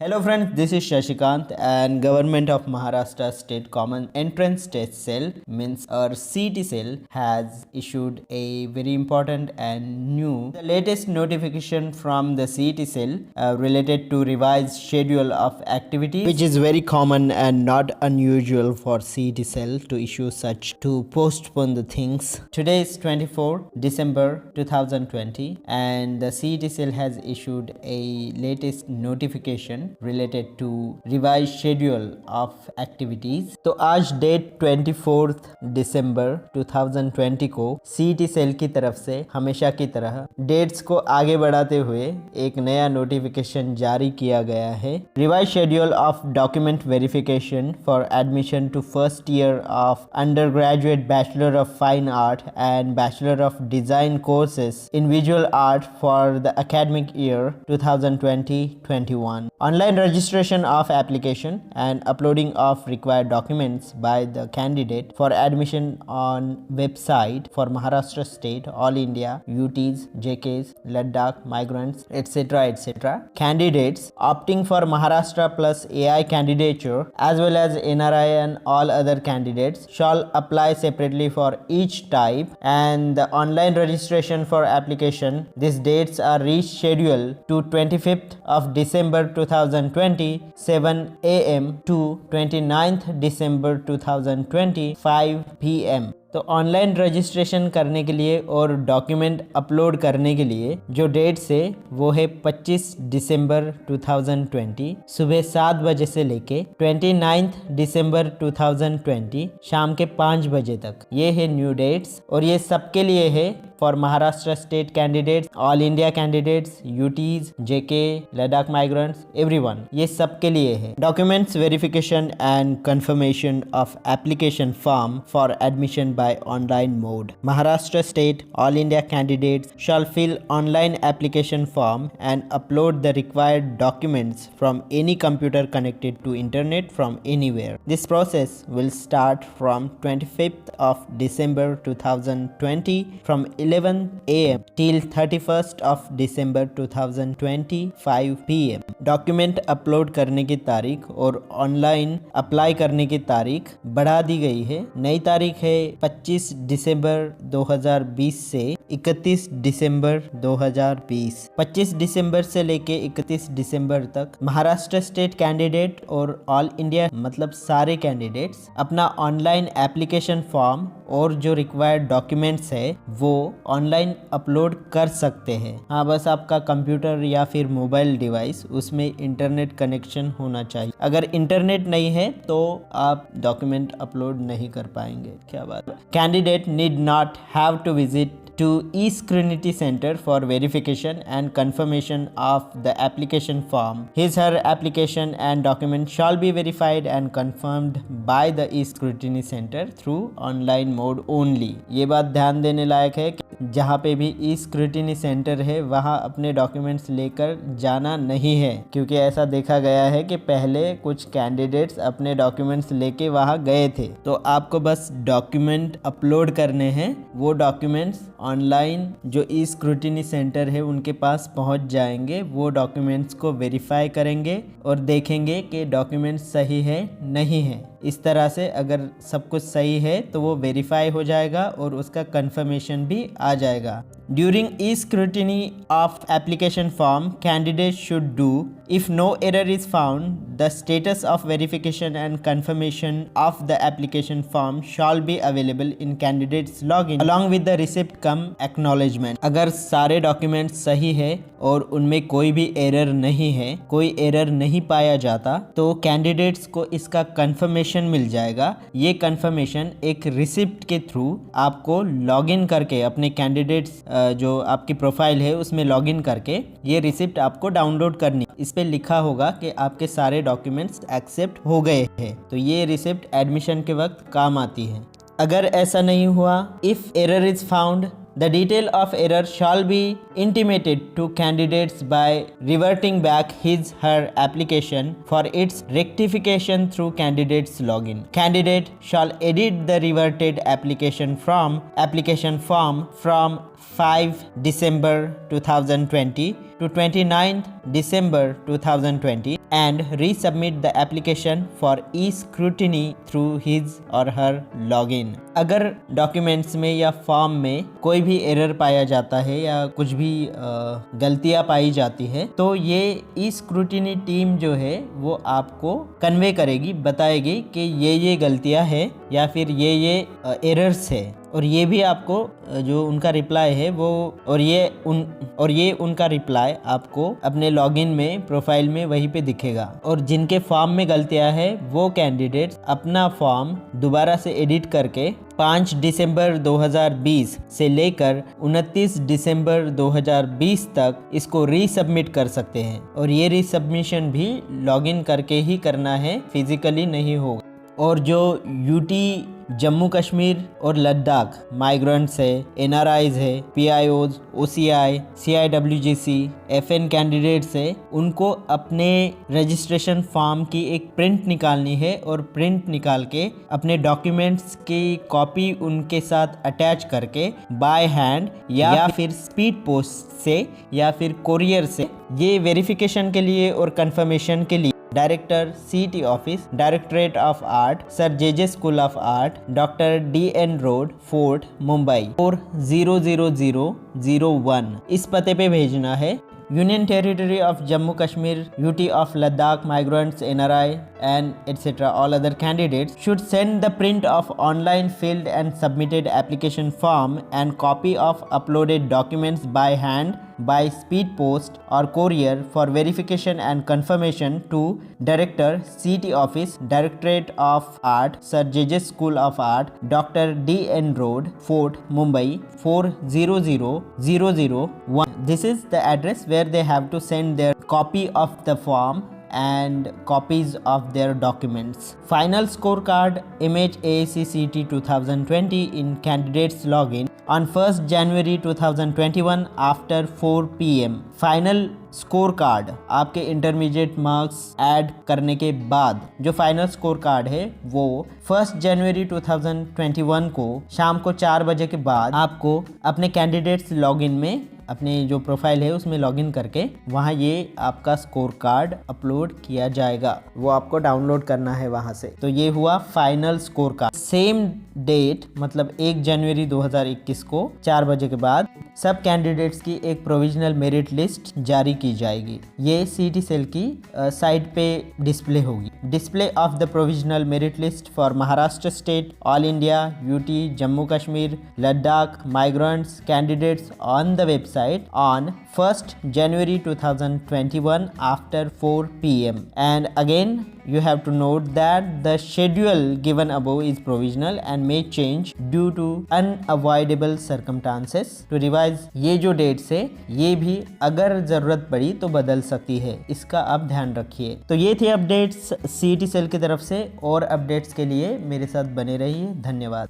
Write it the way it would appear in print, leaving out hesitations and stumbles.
Hello friends, this is Shashikant and Government of Maharashtra State Common Entrance Test Cell means our CT cell has issued a very important and new the latest notification from the CT cell related to revised schedule of activities, which is very common and not unusual for CT cell to issue such to postpone the things. Today is 24 December 2020 and the CT cell has issued a latest notification related to revised schedule of activities. तो आज date 24 दिसंबर 2020 को सीटी cell की तरफ से हमेशा की तरह डेट्स को आगे बढ़ाते हुए एक नया नोटिफिकेशन जारी किया गया है। Revise schedule of document verification for admission to first year of undergraduate bachelor of fine art and bachelor of design courses in visual art for the academic year 2020-21. Online registration of application and uploading of required documents by the candidate for admission on website for Maharashtra State, All India, UTs, JKs, Ladakh, migrants, etc. etc. Candidates opting for Maharashtra plus AI candidature as well as NRI and all other candidates shall apply separately for each type, and the online registration for application, these dates are rescheduled to 25th of December 2020 7 AM to 29th December 2020 5 PM. तो online registration करने के लिए और document upload करने के लिए जो dates है वो है 25 दिसंबर 2020 सुबह 7 बजे से लेके 29 दिसंबर 2020 शाम के 5 बजे तक। ये है न्यू डेट्स और ये सबके लिए है for Maharashtra state candidates, all India candidates, UTs, JK, Ladakh migrants, everyone, ये सबके लिए है। Documents verification and confirmation of application form for admission by online mode. Maharashtra State All India candidates shall fill online application form and upload the required documents from any computer connected to internet from anywhere. This process will start from 25th of December 2020 from 11 AM till 31st of December 2020 5 PM. Document upload करने की तारीख और online apply करने की तारीख बढ़ा दी गई है। नई तारीख है 25 दिसंबर 2020 से 31 दिसंबर 2020। 25 दिसंबर से लेके 31 दिसंबर तक महाराष्ट्र स्टेट कैंडिडेट और ऑल इंडिया मतलब सारे कैंडिडेट्स अपना ऑनलाइन एप्लीकेशन फॉर्म और जो रिक्वायर्ड डॉक्यूमेंट्स है वो ऑनलाइन अपलोड कर सकते हैं। हाँ, बस आपका कंप्यूटर या फिर मोबाइल डिवाइस उसमें इंटरनेट कनेक्शन होना चाहिए। अगर इंटरनेट नहीं है तो आप डॉक्यूमेंट अपलोड नहीं कर पाएंगे। क्या बात है। Candidate need not have to visit to e-Scrutiny Center for verification and confirmation of the application form. Her application and document shall be verified and confirmed by the e-Scrutiny Center through online mode only. ये बात ध्यान देने लायक है कि जहाँ पे भी e-Scrutiny Center है वहाँ अपने डॉक्यूमेंट्स लेकर जाना नहीं है, क्योंकि ऐसा देखा गया है कि पहले कुछ कैंडिडेट्स अपने डॉक्यूमेंट्स लेके वहाँ गए थे। तो आपको बस डॉक्यूमेंट अपलोड करने हैं, वो डॉक्यूमेंट्स ऑनलाइन जो ई स्क्रूटिनी सेंटर है उनके पास पहुंच जाएंगे। वो डॉक्यूमेंट्स को वेरीफाई करेंगे और देखेंगे कि डॉक्यूमेंट सही है नहीं है। इस तरह से अगर सब कुछ सही है तो वो वेरीफाई हो जाएगा और उसका कंफर्मेशन भी आ जाएगा। During e-scrutiny of application form, candidates should do, if no error is found, the status of verification and confirmation of the application form shall be available in candidate's login along with the receipt cum acknowledgement. अगर सारे document सही है और उनमें कोई भी error नहीं है, कोई एरर नहीं पाया जाता, तो कैंडिडेट्स को इसका कंफर्मेशन मिल जाएगा। ये कंफर्मेशन एक रिसिप्ट के थ्रू आपको लॉगिन करके अपने कैंडिडेट्स जो आपकी प्रोफाइल है उसमें लॉगिन करके ये रिसिप्ट आपको डाउनलोड करनी। इस पे लिखा होगा कि आपके सारे डॉक्यूमेंट्स एक्सेप्ट हो गए हैं, तो ये रिसिप्ट एडमिशन के वक्त काम आती है। अगर ऐसा नहीं हुआ, if error is found, the detail of error shall be intimated to candidates by reverting back his/her application for its rectification through candidate's login. Candidate shall edit the reverted application form from 5 December 2020 to 29th December 2020 and resubmit the application for e-scrutiny through his or her login। अगर documents में या form में कोई भी error पाया जाता है या कुछ भी गलतियां पाई जाती है तो ये ई-स्क्रूटिनी टीम जो है वो आपको कन्वे करेगी, बताएगी कि ये गलतियां है या फिर ये एरर्स है, और ये भी आपको जो उनका रिप्लाई है वो और ये उनका रिप्लाई आपको अपने लॉगिन में प्रोफाइल में वहीं पे दिखेगा। और जिनके फॉर्म में गलतियां है वो कैंडिडेट्स अपना फॉर्म दोबारा से एडिट करके 5 दिसंबर 2020 से लेकर 29 दिसंबर 2020 तक इसको रीसबमिट कर सकते हैं, और ये रीसबमिशन भी लॉगिन करके ही करना है, फिजिकली नहीं होगा। और जो यूटी जम्मू कश्मीर और लद्दाख माइग्रेंट्स है, एनआरआईज है, पीआईओज, ओसीआई, सीआईडब्ल्यूजीसी, एफएन कैंडिडेट्स है, उनको अपने रजिस्ट्रेशन फॉर्म की एक प्रिंट निकालनी है और प्रिंट निकाल के अपने डॉक्यूमेंट्स की कॉपी उनके साथ अटैच करके बाय हैंड या फिर स्पीड पोस्ट से या फिर कोरियर से ये वेरिफिकेशन के लिए और कंफर्मेशन के लिए डायरेक्टर सीटी office, directorate of art, sir JJ school of art, doctor DN road, fort, Mumbai 400001 इस पते पे भेजना है। Union territory of Jammu Kashmir, UT of Ladakh migrants, NRI and etc. all other candidates should send the print of online filled and submitted application form and copy of uploaded documents by hand, by speed post or courier for verification and confirmation to Director CT Office, Directorate of Art, Sir JJ School of Art, Dr. DN Road, Fort, Mumbai 400001। This is the address where they have to send their copy of the form and copies of their documents. Final scorecard image AACCT 2020 in candidates login on 1st January 2021 after 4 PM। Final score card आपके intermediate marks add करने के बाद जो final score card है वो 1 जनवरी 2021 को शाम को 4 बजे के बाद आपको अपने कैंडिडेट्स लॉगिन में अपने जो प्रोफाइल है उसमें लॉगिन करके वहाँ ये आपका स्कोर कार्ड अपलोड किया जाएगा, वो आपको डाउनलोड करना है वहाँ से। तो ये हुआ final score card. Same date मतलब 1 जनवरी 2021 को 4 बजे के बाद सब कैंडिडेट्स की एक प्रोविजनल मेरिट लिस्ट जारी की जाएगी। ये सीटी सेल की साइट पे डिस्प्ले होगी। Display of the provisional merit list for Maharashtra state, all India, UT, Jammu Kashmir, Ladakh migrants candidates on the website on 1st January 2021 after 4 PM। And again you have to note that the schedule given above is provisional and may change due to unavoidable circumstances। to revise ये जो dates है ये भी अगर ज़रूरत पड़ी तो बदल सकती है, इसका आप ध्यान रखिए। तो ये थे अपडेट्स सीटी सेल की तरफ से, और अपडेट्स के लिए मेरे साथ बने रहिए। धन्यवाद।